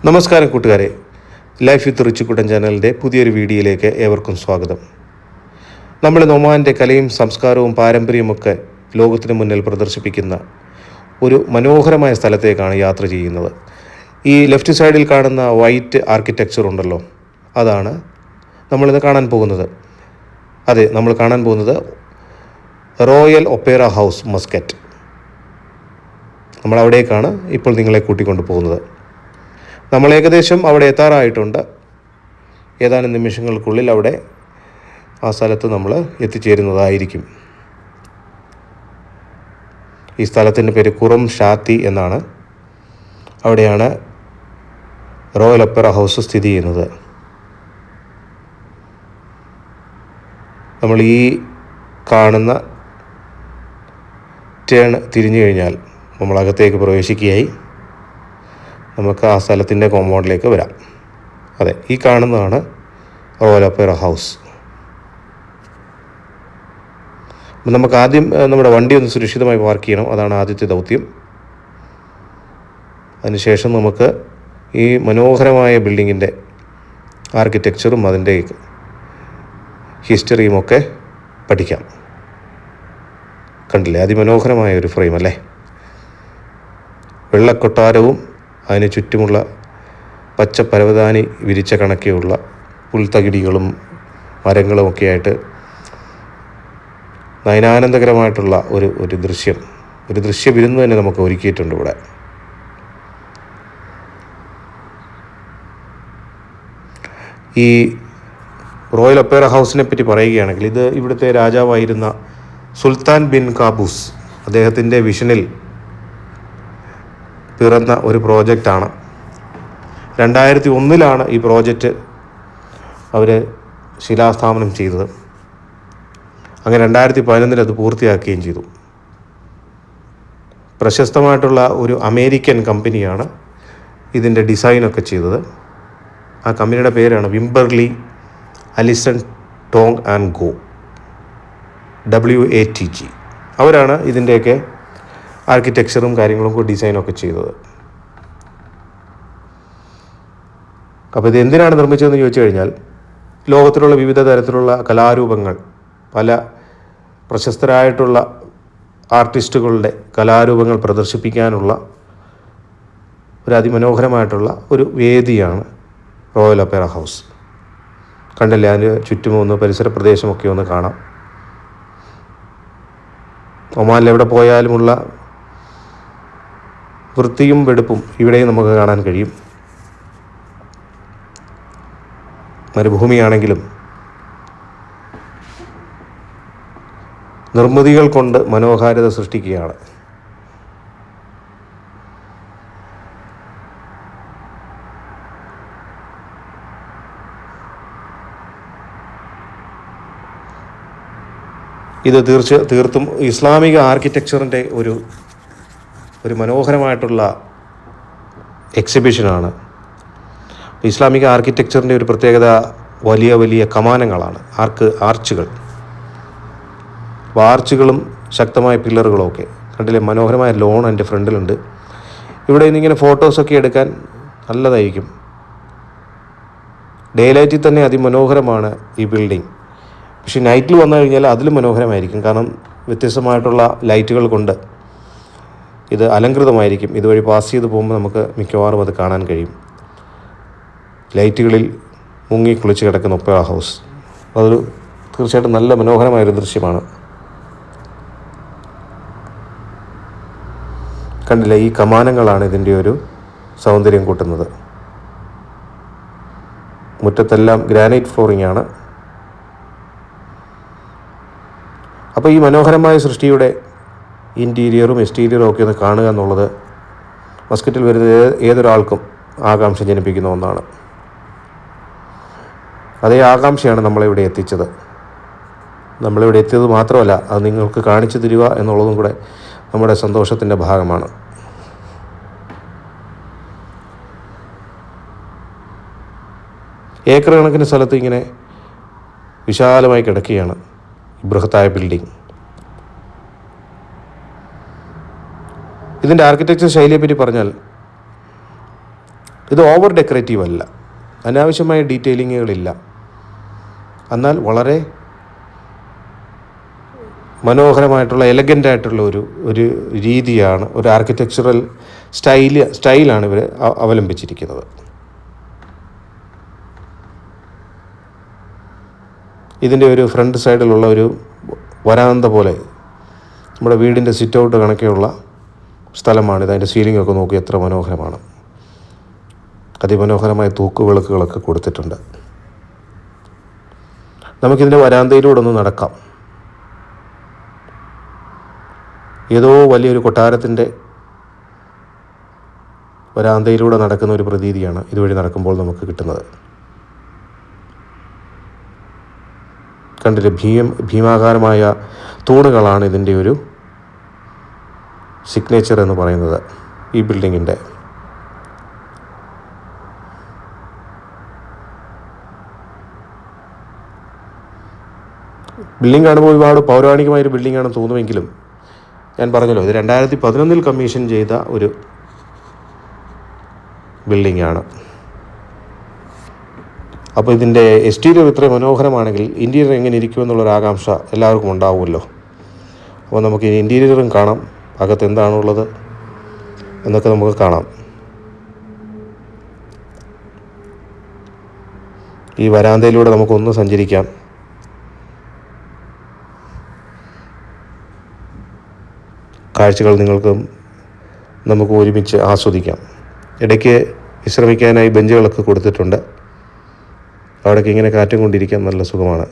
നമസ്കാരം കൂട്ടുകാരെ, life with റിച്ചുക്കുട്ടൻ ചാനലിൻ്റെ പുതിയൊരു വീഡിയോയിലേക്ക് ഏവർക്കും സ്വാഗതം. നമ്മൾ ഒമാൻ്റെ കലയും സംസ്കാരവും പാരമ്പര്യവുമൊക്കെ ലോകത്തിന് മുന്നിൽ പ്രദർശിപ്പിക്കുന്ന ഒരു മനോഹരമായ സ്ഥലത്തേക്കാണ് യാത്ര ചെയ്യുന്നത്. ഈ ലെഫ്റ്റ് സൈഡിൽ കാണുന്ന വൈറ്റ് ആർക്കിടെക്ചർ ഉണ്ടല്ലോ, അതാണ് നമ്മളിന്ന് കാണാൻ പോകുന്നത്. അതെ, നമ്മൾ കാണാൻ പോകുന്നത് റോയൽ ഒപ്പേറ ഹൗസ് മസ്കറ്റ്. നമ്മളവിടേക്കാണ് ഇപ്പോൾ നിങ്ങളെ കൂട്ടിക്കൊണ്ടു പോകുന്നത്. നമ്മൾ ഏകദേശം അവിടെ എത്താറായിട്ടുണ്ട്. ഏതാനും നിമിഷങ്ങൾക്കുള്ളിൽ അവിടെ ആ സ്ഥലത്ത് നമ്മൾ എത്തിച്ചേരുന്നതായിരിക്കും. ഈ സ്ഥലത്തിൻ്റെ പേര് കുറം ഷാത്തി എന്നാണ്. അവിടെയാണ് റോയൽ ഒപ്പേറ ഹൗസ് സ്ഥിതി ചെയ്യുന്നത്. നമ്മൾ ഈ കാണുന്ന ടേൺ തിരിഞ്ഞു കഴിഞ്ഞാൽ നമ്മൾ അകത്തേക്ക് പ്രവേശിക്കുകയായി. നമുക്ക് ആ സ്ഥലത്തിൻ്റെ കോമ്പൗണ്ടിലേക്ക് വരാം. അതെ, ഈ കാണുന്നതാണ് റോയൽ ഒപ്പേറ ഹൗസ്. നമുക്ക് ആദ്യം നമ്മുടെ വണ്ടി ഒന്ന് സുരക്ഷിതമായി പാർക്ക് ചെയ്യണം. അതാണ് ആദ്യത്തെ ദൗത്യം. അതിനുശേഷം നമുക്ക് ഈ മനോഹരമായ ബിൽഡിങ്ങിൻ്റെ ആർക്കിടെക്ചറും അതിൻ്റെ ഹിസ്റ്ററിയുമൊക്കെ പഠിക്കാം. കണ്ടില്ലേ, അതിമനോഹരമായ ഒരു ഫ്രെയിം അല്ലേ? വെള്ളക്കൊട്ടാരവും അതിന് ചുറ്റുമുള്ള പച്ച പരവതാനി വിരിച്ച കണക്കെയുള്ള പുൽത്തകിടികളും മരങ്ങളുമൊക്കെ ആയിട്ട് നയനാനന്ദകരമായിട്ടുള്ള ഒരു ദൃശ്യവിരുന്ന് തന്നെ നമുക്ക് ഒരുക്കിയിട്ടുണ്ട് ഇവിടെ. ഈ റോയൽ ഒപ്പേറ ഹൗസിനെ പറ്റി പറയുകയാണെങ്കിൽ, ഇത് ഇവിടുത്തെ രാജാവായിരുന്ന സുൽത്താൻ ബിൻ കാബൂസ് അദ്ദേഹത്തിൻ്റെ വിഷനിൽ പിറന്ന ഒരു പ്രോജക്റ്റാണ്. 2001 ഈ പ്രോജക്റ്റ് അവർ ശിലാസ്ഥാപനം ചെയ്തത്. അങ്ങനെ 2011 അത് പൂർത്തിയാക്കുകയും ചെയ്തു. പ്രശസ്തമായിട്ടുള്ള ഒരു അമേരിക്കൻ കമ്പനിയാണ് ഇതിൻ്റെ ഡിസൈനൊക്കെ ചെയ്തത്. ആ കമ്പനിയുടെ പേരാണ് Wimberly Allison Tong and Goo, WATG. അവരാണ് ഇതിൻ്റെയൊക്കെ ആർക്കിടെക്ചറും കാര്യങ്ങളും ഡിസൈനൊക്കെ ചെയ്തത്. അപ്പോൾ ഇത് എന്തിനാണ് നിർമ്മിച്ചതെന്ന് ചോദിച്ചു കഴിഞ്ഞാൽ, ലോകത്തിലുള്ള വിവിധ തരത്തിലുള്ള കലാരൂപങ്ങൾ, പല പ്രശസ്തരായിട്ടുള്ള ആർട്ടിസ്റ്റുകളുടെ കലാരൂപങ്ങൾ പ്രദർശിപ്പിക്കാനുള്ള ഒരു അതിമനോഹരമായിട്ടുള്ള ഒരു വേദിയാണ് റോയൽ ഒപ്പേറ ഹൗസ്. കണ്ടില്ലേ, അതിന് ചുറ്റും ഒന്ന് പരിസര പ്രദേശമൊക്കെ ഒന്ന് കാണാം. ഒമാനിൽ എവിടെ പോയാലുമുള്ള വൃത്തിയും വെടുപ്പും ഇവിടെയും നമുക്ക് കാണാൻ കഴിയും. മരുഭൂമിയാണെങ്കിലും നിർമ്മിതികൾ കൊണ്ട് മനോഹാരിത സൃഷ്ടിക്കുകയാണ്. ഇത് തീർത്തും ഇസ്ലാമിക ആർക്കിടെക്ചറിൻ്റെ ഒരു മനോഹരമായിട്ടുള്ള എക്സിബിഷനാണ്. ഇസ്ലാമിക ആർക്കിടെക്ചറിൻ്റെ ഒരു പ്രത്യേകത വലിയ വലിയ കമാനങ്ങളാണ്, ആർച്ചുകൾ. അപ്പോൾ ആർച്ചുകളും ശക്തമായ പില്ലറുകളും ഒക്കെ കണ്ടില്ലേ, മനോഹരമായ ലോൺ എൻ്റെ ഫ്രണ്ടിലുണ്ട്. ഇവിടെ നിന്നിങ്ങനെ ഫോട്ടോസൊക്കെ എടുക്കാൻ നല്ലതായിരിക്കും. ഡേ ലൈറ്റിൽ തന്നെ അതിമനോഹരമാണ് ഈ ബിൽഡിംഗ്. പക്ഷേ നൈറ്റിൽ വന്നു കഴിഞ്ഞാൽ അതിലും മനോഹരമായിരിക്കും. കാരണം വ്യത്യസ്തമായിട്ടുള്ള ലൈറ്റുകൾ കൊണ്ട് ഇത് അലങ്കൃതമായിരിക്കും. ഇതുവഴി പാസ് ചെയ്ത് പോകുമ്പോൾ നമുക്ക് മിക്കവാറും അത് കാണാൻ കഴിയും. ലൈറ്റുകളിൽ മുങ്ങി കുളിച്ച് കിടക്കുന്ന ഒപ്പേറ ഹൗസ്, അതൊരു തീർച്ചയായിട്ടും നല്ല മനോഹരമായൊരു ദൃശ്യമാണ്. കണ്ടില്ലേ, ഈ കമാനങ്ങളാണ് ഇതിൻ്റെ ഒരു സൗന്ദര്യം കൂട്ടുന്നത്. മുറ്റത്തെല്ലാം ഗ്രാനൈറ്റ് ഫ്ലോറിംഗ് ആണ്. അപ്പോൾ ഈ മനോഹരമായ സൃഷ്ടിയുടെ ഇൻറ്റീരിയറും എക്സ്റ്റീരിയറും ഒക്കെ ഒന്ന് കാണുക എന്നുള്ളത് മസ്കറ്റിൽ വരുന്ന ഏതൊരാൾക്കും ആകാംക്ഷ ജനിപ്പിക്കുന്ന ഒന്നാണ്. അതേ ആകാംക്ഷയാണ് നമ്മളിവിടെ എത്തിച്ചത്. നമ്മളിവിടെ എത്തിയത് മാത്രമല്ല, അത് നിങ്ങൾക്ക് കാണിച്ചു തരിക എന്നുള്ളതും കൂടെ നമ്മുടെ സന്തോഷത്തിൻ്റെ ഭാഗമാണ്. ഏക്കർ കണക്കിന് സ്ഥലത്ത് ഇങ്ങനെ വിശാലമായി കിടക്കുകയാണ് ബൃഹത്തായ ബിൽഡിംഗ്. ഇതിൻ്റെ ആർക്കിടെക്ചർ ശൈലിയെപ്പറ്റി പറഞ്ഞാൽ ഇത് ഓവർ ഡെക്കറേറ്റീവ് അല്ല, അനാവശ്യമായ ഡീറ്റെയിലിങ്ങുകളില്ല. എന്നാൽ വളരെ മനോഹരമായിട്ടുള്ള എലഗൻ്റായിട്ടുള്ള ഒരു രീതിയാണ്, ഒരു ആർക്കിടെക്ചറൽ സ്റ്റൈലാണ് ഇവർ അവലംബിച്ചിരിക്കുന്നത്. ഇതിൻ്റെ ഒരു ഫ്രണ്ട് സൈഡിലുള്ള ഒരു വരാന്ത പോലെ നമ്മുടെ വീടിൻ്റെ സിറ്റ് ഔട്ട് കണക്കെയുള്ള സ്ഥലമാണിത്. അതിൻ്റെ സീലിംഗ് ഒക്കെ നോക്കി എത്ര മനോഹരമാണ്. അതിമനോഹരമായ തൂക്കുവിളക്കുകളൊക്കെ കൊടുത്തിട്ടുണ്ട്. നമുക്കിതിൻ്റെ വരാന്തയിലൂടെ ഒന്ന് നടക്കാം. ഏതോ വലിയൊരു കൊട്ടാരത്തിൻ്റെ വരാന്തയിലൂടെ നടക്കുന്ന ഒരു പ്രതീതിയാണ് ഇതുവഴി നടക്കുമ്പോൾ നമുക്ക് കിട്ടുന്നത്. കണ്ടില്ലേ, ഭീമാകാരമായ തൂണുകളാണ് ഇതിൻ്റെ ഒരു സിഗ്നേച്ചർ എന്ന് പറയുന്നത് ഈ ബിൽഡിങ്ങിൻ്റെ. ബിൽഡിംഗ് കാണുമ്പോൾ ഒരുപാട് പൗരാണികമായൊരു ബിൽഡിംഗാണെന്ന് തോന്നുമെങ്കിലും ഞാൻ പറഞ്ഞല്ലോ, ഇത് 2011 കമ്മീഷൻ ചെയ്ത ഒരു ബിൽഡിംഗാണ്. അപ്പോൾ ഇതിൻ്റെ എക്സ്റ്റീരിയർ ഇത്ര മനോഹരമാണെങ്കിൽ ഇൻറ്റീരിയർ എങ്ങനെ ഇരിക്കുമെന്നുള്ളൊരു ആകാംക്ഷ എല്ലാവർക്കും ഉണ്ടാവുമല്ലോ. അപ്പോൾ നമുക്ക് ഇൻറ്റീരിയറും കാണാം, അകത്ത് എന്താണുള്ളത് എന്നൊക്കെ നമുക്ക് കാണാം. ഈ വരാന്തയിലൂടെ നമുക്കൊന്ന് സഞ്ചരിക്കാം. കാഴ്ചകൾ നമുക്ക് ഒരുമിച്ച് ആസ്വദിക്കാം. ഇടയ്ക്ക് വിശ്രമിക്കാനായി ബെഞ്ചുകളൊക്കെ കൊടുത്തിട്ടുണ്ട്. അവിടേക്ക് ഇങ്ങനെ കാറ്റും കൊണ്ടിരിക്കാൻ നല്ല സുഖമാണ്.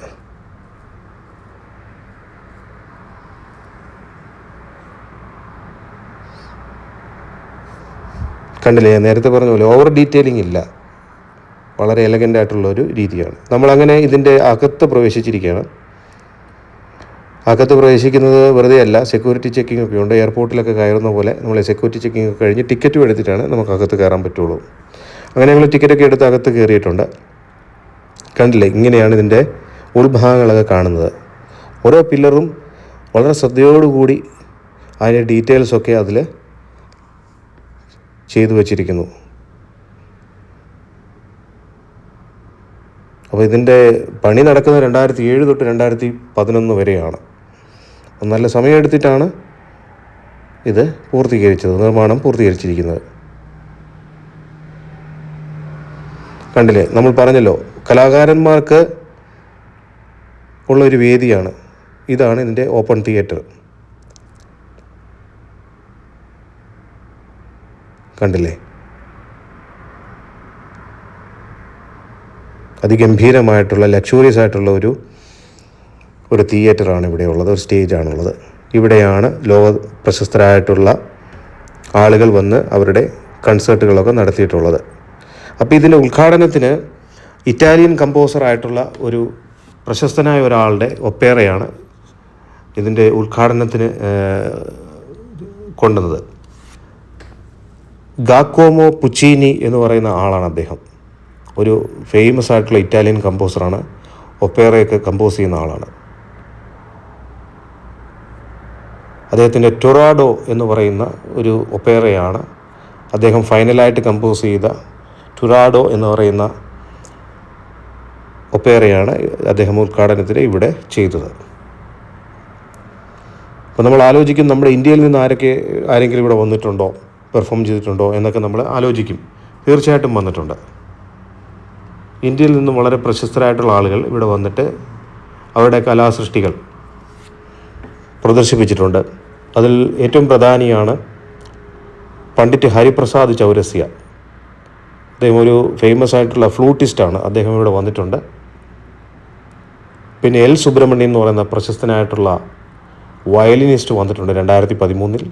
കണ്ടില്ലേ, ഞാൻ നേരത്തെ പറഞ്ഞ പോലെ ഓവർ ഡീറ്റെയിലിംഗ് ഇല്ല, വളരെ എലഗൻ്റ് ആയിട്ടുള്ളൊരു രീതിയാണ്. നമ്മളങ്ങനെ ഇതിൻ്റെ അകത്ത് പ്രവേശിച്ചിരിക്കുകയാണ്. അകത്ത് പ്രവേശിക്കുന്നത് വെറുതെ അല്ല, സെക്യൂരിറ്റി ചെക്കിംഗ് ഒക്കെ ഉണ്ട്. എയർപോർട്ടിലൊക്കെ കയറുന്ന പോലെ നമ്മൾ സെക്യൂരിറ്റി ചെക്കിംഗ് ഒക്കെ കഴിഞ്ഞ് ടിക്കറ്റും എടുത്തിട്ടാണ് നമുക്ക് അകത്ത് കയറാൻ പറ്റുള്ളൂ. അങ്ങനെ ഞങ്ങൾ ടിക്കറ്റൊക്കെ എടുത്ത് അകത്ത് കയറിയിട്ടുണ്ട്. കണ്ടില്ലേ, ഇങ്ങനെയാണ് ഇതിൻ്റെ ഉൾഭാഗങ്ങളൊക്കെ കാണുന്നത്. ഓരോ പില്ലറും വളരെ ശ്രദ്ധയോടുകൂടി അതിൻ്റെ ഡീറ്റെയിൽസൊക്കെ അതിൽ ചെയ്തു വച്ചിരിക്കുന്നു. അപ്പോൾ ഇതിൻ്റെ പണി നടക്കുന്നത് 2007 തൊട്ട് 2011 വരെയാണ്. നല്ല സമയമെടുത്തിട്ടാണ് ഇത് നിർമ്മാണം പൂർത്തീകരിച്ചിരിക്കുന്നത്. കണ്ടില്ലേ, നമ്മൾ പറഞ്ഞല്ലോ കലാകാരന്മാർക്ക് ഉള്ളൊരു വേദിയാണ്. ഇതാണ് ഇതിൻ്റെ ഓപ്പൺ തിയേറ്റർ. കണ്ടില്ലേ, അതിഗംഭീരമായിട്ടുള്ള ലക്ഷൂറിയസ് ആയിട്ടുള്ള ഒരു തിയേറ്ററാണ് ഇവിടെ ഉള്ളത്, ഒരു സ്റ്റേജാണുള്ളത്. ഇവിടെയാണ് ലോക പ്രശസ്തരായിട്ടുള്ള ആളുകൾ വന്ന് അവരുടെ കൺസേർട്ടുകളൊക്കെ നടത്തിയിട്ടുള്ളത്. അപ്പോൾ ഇതിൻ്റെ ഉദ്ഘാടനത്തിന് ഇറ്റാലിയൻ കമ്പോസറായിട്ടുള്ള ഒരു പ്രശസ്തനായ ഒരാളുടെ ഒപ്പേറയാണ് ഇതിൻ്റെ ഉദ്ഘാടനത്തിന് കൊണ്ടുവന്നത്. ഗാക്കോമോ പുച്ചീനി എന്ന് പറയുന്ന ആളാണ് അദ്ദേഹം. ഒരു ഫേമസ് ആയിട്ടുള്ള ഇറ്റാലിയൻ കമ്പോസറാണ്, ഒപ്പേറയൊക്കെ കമ്പോസ് ചെയ്യുന്ന ആളാണ്. അദ്ദേഹത്തിൻ്റെ ടൊറാഡോ എന്ന് പറയുന്ന ഒരു ഒപ്പേറയാണ് അദ്ദേഹം ഫൈനലായിട്ട് കമ്പോസ് ചെയ്ത. ടൊറാഡോ എന്ന് പറയുന്ന ഒപ്പേറയാണ് അദ്ദേഹം ഉദ്ഘാടനത്തിന് ഇവിടെ ചെയ്തത്. അപ്പോൾ നമ്മൾ ആലോചിക്കും, നമ്മുടെ ഇന്ത്യയിൽ നിന്ന് ആരെങ്കിലും ഇവിടെ വന്നിട്ടുണ്ടോ, പെർഫോം ചെയ്തിട്ടുണ്ടോ എന്നൊക്കെ നമ്മൾ ആലോചിക്കും. തീർച്ചയായിട്ടും വന്നിട്ടുണ്ട്. ഇന്ത്യയിൽ നിന്നും വളരെ പ്രശസ്തരായിട്ടുള്ള ആളുകൾ ഇവിടെ വന്നിട്ട് അവരുടെ കലാസൃഷ്ടികൾ പ്രദർശിപ്പിച്ചിട്ടുണ്ട്. അതിൽ ഏറ്റവും പ്രധാനിയാണ് പണ്ഡിറ്റ് ഹരിപ്രസാദ് ചൗരസ്യ. അദ്ദേഹം ഒരു ഫേമസ് ആയിട്ടുള്ള ഫ്ലൂട്ടിസ്റ്റാണ്. അദ്ദേഹം ഇവിടെ വന്നിട്ടുണ്ട്. പിന്നെ എൽ സുബ്രഹ്മണ്യൻ എന്ന് പറയുന്ന പ്രശസ്തനായിട്ടുള്ള വയലിനിസ്റ്റ് വന്നിട്ടുണ്ട് 2013.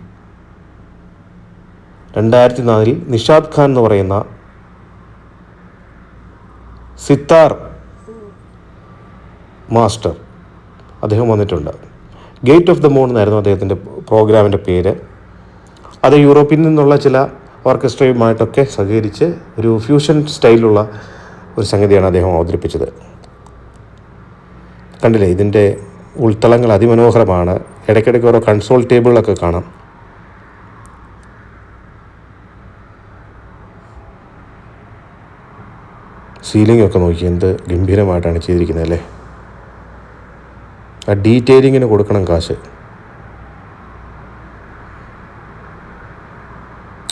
2004 നിഷാദ് ഖാൻ എന്ന് പറയുന്ന സിത്താർ മാസ്റ്റർ അദ്ദേഹം വന്നിട്ടുണ്ട്. ഗേറ്റ് ഓഫ് ദ മൂൺ എന്നായിരുന്നു അദ്ദേഹത്തിൻ്റെ പ്രോഗ്രാമിൻ്റെ പേര്. അത് യൂറോപ്പിൽ നിന്നുള്ള ചില ഓർക്കസ്ട്രയുമായിട്ടൊക്കെ സഹകരിച്ച് ഒരു ഫ്യൂഷൻ സ്റ്റൈലിലുള്ള ഒരു സംഗതിയാണ് അദ്ദേഹം അവതരിപ്പിച്ചത്. കണ്ടില്ലേ, ഇതിൻ്റെ ഉൾത്തളങ്ങൾ അതിമനോഹരമാണ്. ഇടയ്ക്കിടയ്ക്ക് ഓരോ കൺസോൾ ടേബിളൊക്കെ കാണാം. സീലിംഗ് ഒക്കെ നോക്കി എന്ത് ഗംഭീരമായിട്ടാണ് ചെയ്തിരിക്കുന്നത് അല്ലേ. ആ ഡീറ്റെയിലിങ്ങിന് കൊടുക്കണം കാശ്.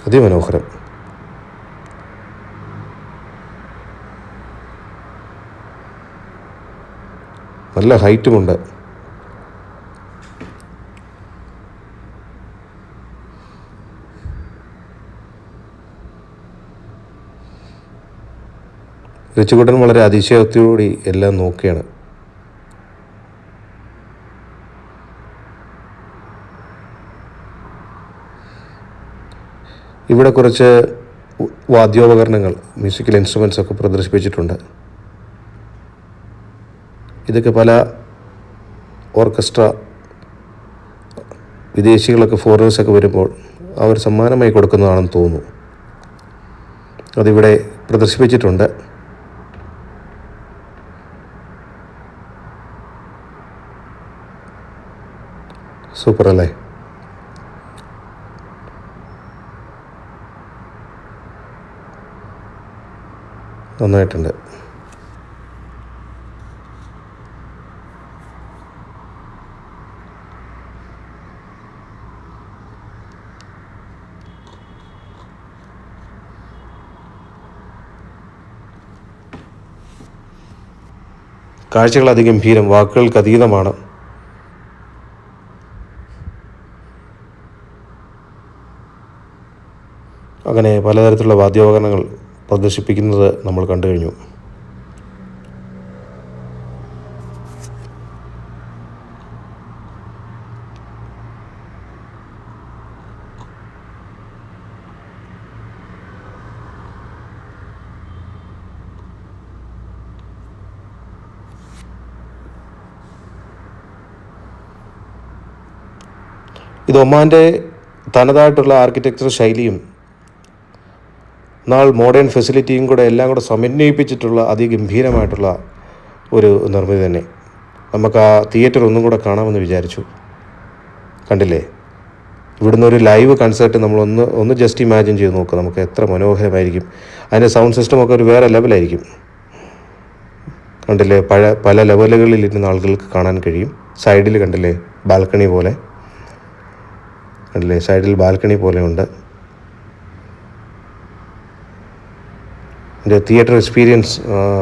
അതിമനോഹരം. നല്ല ഹൈറ്റുമുണ്ട്. റിച്ചുകുട്ടൻ വളരെ അതിശയത്തോടുകൂടി എല്ലാം നോക്കുകയാണ്. ഇവിടെ കുറച്ച് വാദ്യോപകരണങ്ങൾ, മ്യൂസിക്കൽ ഇൻസ്ട്രുമെൻറ്റ്സ് ഒക്കെ പ്രദർശിപ്പിച്ചിട്ടുണ്ട്. ഇതൊക്കെ പല ഓർക്കസ്ട്ര, വിദേശികളൊക്കെ ഫോറിനേഴ്സൊക്കെ വരുമ്പോൾ അവർ സമ്മാനമായി കൊടുക്കുന്നതാണെന്ന് തോന്നുന്നു. അതിവിടെ പ്രദർശിപ്പിച്ചിട്ടുണ്ട്. സൂപ്പർ അല്ലേ. നന്നായിട്ടുണ്ട്. കാഴ്ചകൾ അതിഗംഭീരം, വാക്കുകൾക്ക് അതീതമാണ്. അങ്ങനെ പലതരത്തിലുള്ള വാദ്യോപകരണങ്ങൾ പ്രദർശിപ്പിക്കുന്നത് നമ്മൾ കണ്ടു കഴിഞ്ഞു. ഇത് ഒമാൻ്റെ തനതായിട്ടുള്ള ആർക്കിടെക്ചർ ശൈലിയും എന്നാൽ മോഡേൺ ഫെസിലിറ്റിയും കൂടെ എല്ലാം കൂടെ സമന്വയിപ്പിച്ചിട്ടുള്ള അതിഗംഭീരമായിട്ടുള്ള ഒരു നിർമ്മിതി തന്നെ. നമുക്ക് ആ തിയേറ്റർ ഒന്നും കൂടെ കാണാമെന്ന് വിചാരിച്ചു. കണ്ടില്ലേ, ഇവിടുന്ന് ഒരു ലൈവ് കൺസേർട്ട് നമ്മളൊന്ന് ജസ്റ്റ് ഇമാജിൻ ചെയ്ത് നോക്കുക. നമുക്ക് എത്ര മനോഹരമായിരിക്കും. അതിൻ്റെ സൗണ്ട് സിസ്റ്റമൊക്കെ ഒരു വേറെ ലെവലായിരിക്കും. കണ്ടില്ലേ, പല ലെവലുകളിൽ ഇരുന്ന ആളുകൾക്ക് കാണാൻ കഴിയും. സൈഡിൽ കണ്ടില്ലേ ബാൽക്കണി പോലെ, കണ്ടില്ലേ സൈഡിൽ ബാൽക്കണി പോലെ ഉണ്ട്. എൻ്റെ തിയേറ്റർ എക്സ്പീരിയൻസ്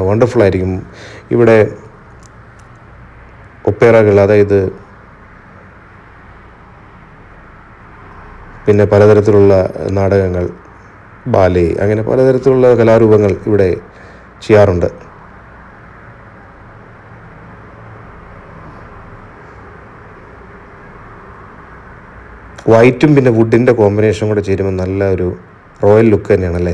വണ്ടർഫുൾ ആയിരിക്കും. ഇവിടെ ഒപ്പേറകൾ, അതായത് പിന്നെ പലതരത്തിലുള്ള നാടകങ്ങൾ, ബാലെ, അങ്ങനെ പലതരത്തിലുള്ള കലാരൂപങ്ങൾ ഇവിടെ ചെയ്യാറുണ്ട്. വൈറ്റും പിന്നെ വുഡിൻ്റെ കോമ്പിനേഷൻ കൂടെ ചേരുമ്പോൾ നല്ല ഒരു റോയൽ ലുക്ക് തന്നെയാണല്ലേ.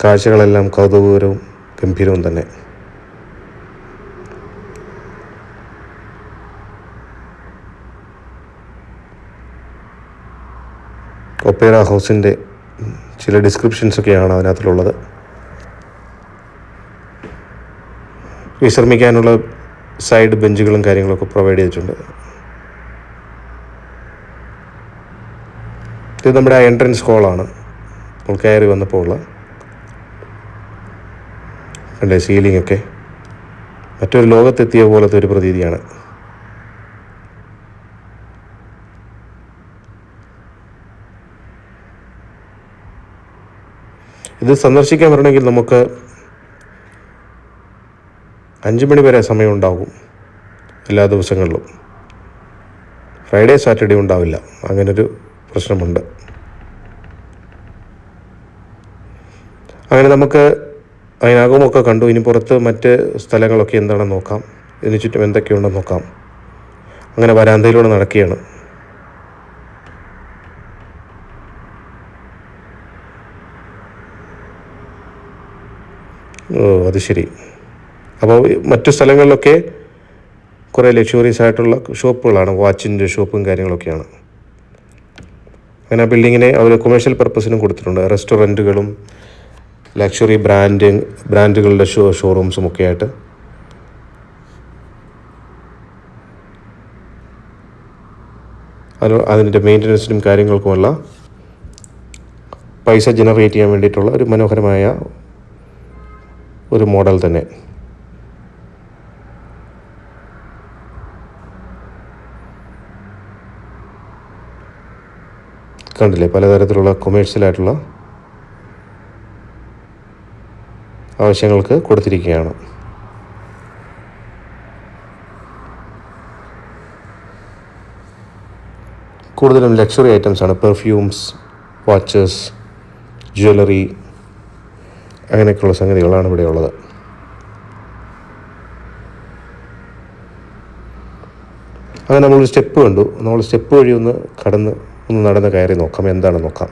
കാഴ്ചകളെല്ലാം കൗതുകകരവും ഗംഭീരവും തന്നെ. ഒപ്പേറ ഹൗസിൻ്റെ ചില ഡിസ്ക്രിപ്ഷൻസൊക്കെയാണ് അതിനകത്തുള്ളത്. വിശ്രമിക്കാനുള്ള സൈഡ് ബെഞ്ചുകളും കാര്യങ്ങളൊക്കെ പ്രൊവൈഡ് ചെയ്തിട്ടുണ്ട്. ഇത് നമ്മുടെ ആ എൻട്രൻസ് ഹോളാണ് നമ്മൾ കയറി വന്നപ്പോൾ ഉള്ള. അല്ലേ, സീലിംഗ് ഒക്കെ മറ്റൊരു ലോകത്തെത്തിയ പോലത്തെ ഒരു പ്രതീതിയാണ്. ഇത് സന്ദർശിക്കാൻ വരണമെങ്കിൽ നമുക്ക് 5 മണി വരെ സമയമുണ്ടാകും എല്ലാ ദിവസങ്ങളിലും. ഫ്രൈഡേ സാറ്റർഡേ ഉണ്ടാവില്ല, അങ്ങനൊരു പ്രശ്നമുണ്ട്. അങ്ങനെ നമുക്ക് അതിനകമൊക്കെ കണ്ടു. ഇനി പുറത്ത് മറ്റ് സ്ഥലങ്ങളൊക്കെ എന്താണെന്ന് നോക്കാം, ഇതിന് ചുറ്റും എന്തൊക്കെയുണ്ടെന്ന് നോക്കാം. അങ്ങനെ വരാന്തയിലൂടെ നടക്കുകയാണ്. അത് ശരി. അപ്പോൾ മറ്റു സ്ഥലങ്ങളിലൊക്കെ കുറേ ലക്ഷറീസ് ആയിട്ടുള്ള ഷോപ്പുകളാണ്, വാച്ചിൻ്റെ ഷോപ്പും കാര്യങ്ങളൊക്കെയാണ്. അങ്ങനെ ബിൽഡിങ്ങിനെ അവർ കൊമേഴ്ഷ്യൽ പർപ്പസിനും കൊടുത്തിട്ടുണ്ട്. റെസ്റ്റോറൻറ്റുകളും ലക്ഷറി ബ്രാൻഡുകളുടെ ഷോറൂംസും ഒക്കെ ആയിട്ട്. അതിൻ്റെ മെയിൻ്റനൻസിനും കാര്യങ്ങൾക്കുമുള്ള പൈസ ജനറേറ്റ് ചെയ്യാൻ വേണ്ടിയിട്ടുള്ള ഒരു മനോഹരമായ ഒരു മോഡൽ തന്നെ. കണ്ടില്ലേ, പലതരത്തിലുള്ള കൊമേഴ്ഷ്യലായിട്ടുള്ള ആവശ്യങ്ങൾക്ക് കൊടുത്തിരിക്കുകയാണ്. കൂടുതലും ലക്ഷറി ഐറ്റംസാണ്. പെർഫ്യൂംസ്, വാച്ചസ്, ജ്വല്ലറി, അങ്ങനെയൊക്കെയുള്ള സംഗതികളാണ് ഇവിടെ ഉള്ളത്. അങ്ങനെ നമ്മളൊരു സ്റ്റെപ്പ് കണ്ടു. നമ്മൾ സ്റ്റെപ്പ് വഴി ഒന്ന് നടന്ന് കയറി നോക്കാം, എന്താണെന്ന് നോക്കാം.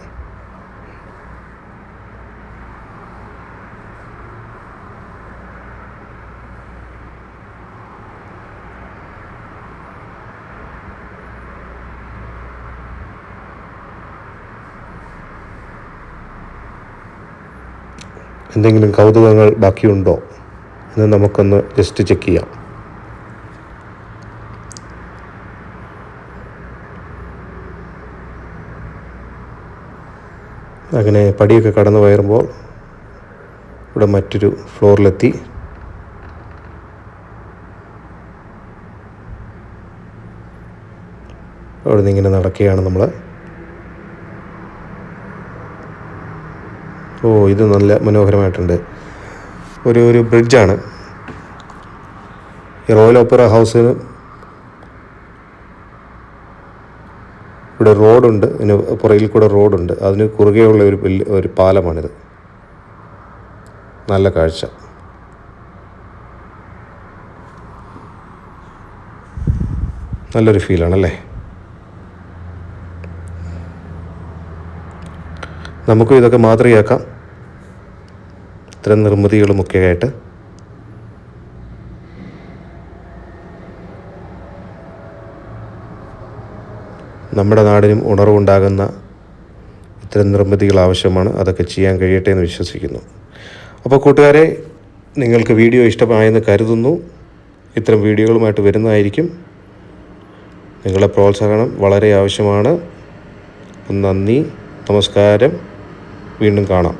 എന്തെങ്കിലും കൗതുകങ്ങൾ ബാക്കിയുണ്ടോ എന്ന് നമുക്കൊന്ന് ജസ്റ്റ് ചെക്ക് ചെയ്യാം. അങ്ങനെ പടിയൊക്കെ കടന്നു കയറുമ്പോൾ ഇവിടെ മറ്റൊരു ഫ്ലോറിലെത്തി. അവിടെ നിന്ന് ഇങ്ങനെ നടക്കുകയാണ് നമ്മൾ. ഇത് നല്ല മനോഹരമായിട്ടുണ്ട്. ഒരു ബ്രിഡ്ജാണ്. ഈ റോയൽ ഓപ്പറ ഹൗസിന് ഇവിടെ റോഡുണ്ട്, ഇതിന് പുറകിൽ കൂടെ റോഡുണ്ട്. അതിന് കുറുകെയുള്ള ഒരു പാലമാണിത്. നല്ല കാഴ്ച. നല്ലൊരു ഫീലാണല്ലേ. നമുക്കും ഇതൊക്കെ മാതൃകയാക്കാം, ഇത്തരം നിർമ്മിതികളുമൊക്കെ ആയിട്ട്. നമ്മുടെ നാടിനും ഉണർവുണ്ടാകുന്ന ഇത്തരം നിർമ്മിതികൾ ആവശ്യമാണ്. അതൊക്കെ ചെയ്യാൻ കഴിയട്ടെ എന്ന് വിശ്വസിക്കുന്നു. അപ്പോൾ കൂട്ടുകാരെ, നിങ്ങൾക്ക് വീഡിയോ ഇഷ്ടമായെന്ന് കരുതുന്നു. ഇത്തരം വീഡിയോകളുമായിട്ട് വരുന്നതായിരിക്കും. നിങ്ങളുടെ പ്രോത്സാഹനം വളരെ ആവശ്യമാണ്. നന്ദി, നമസ്കാരം. വീണ്ടും കാണാം.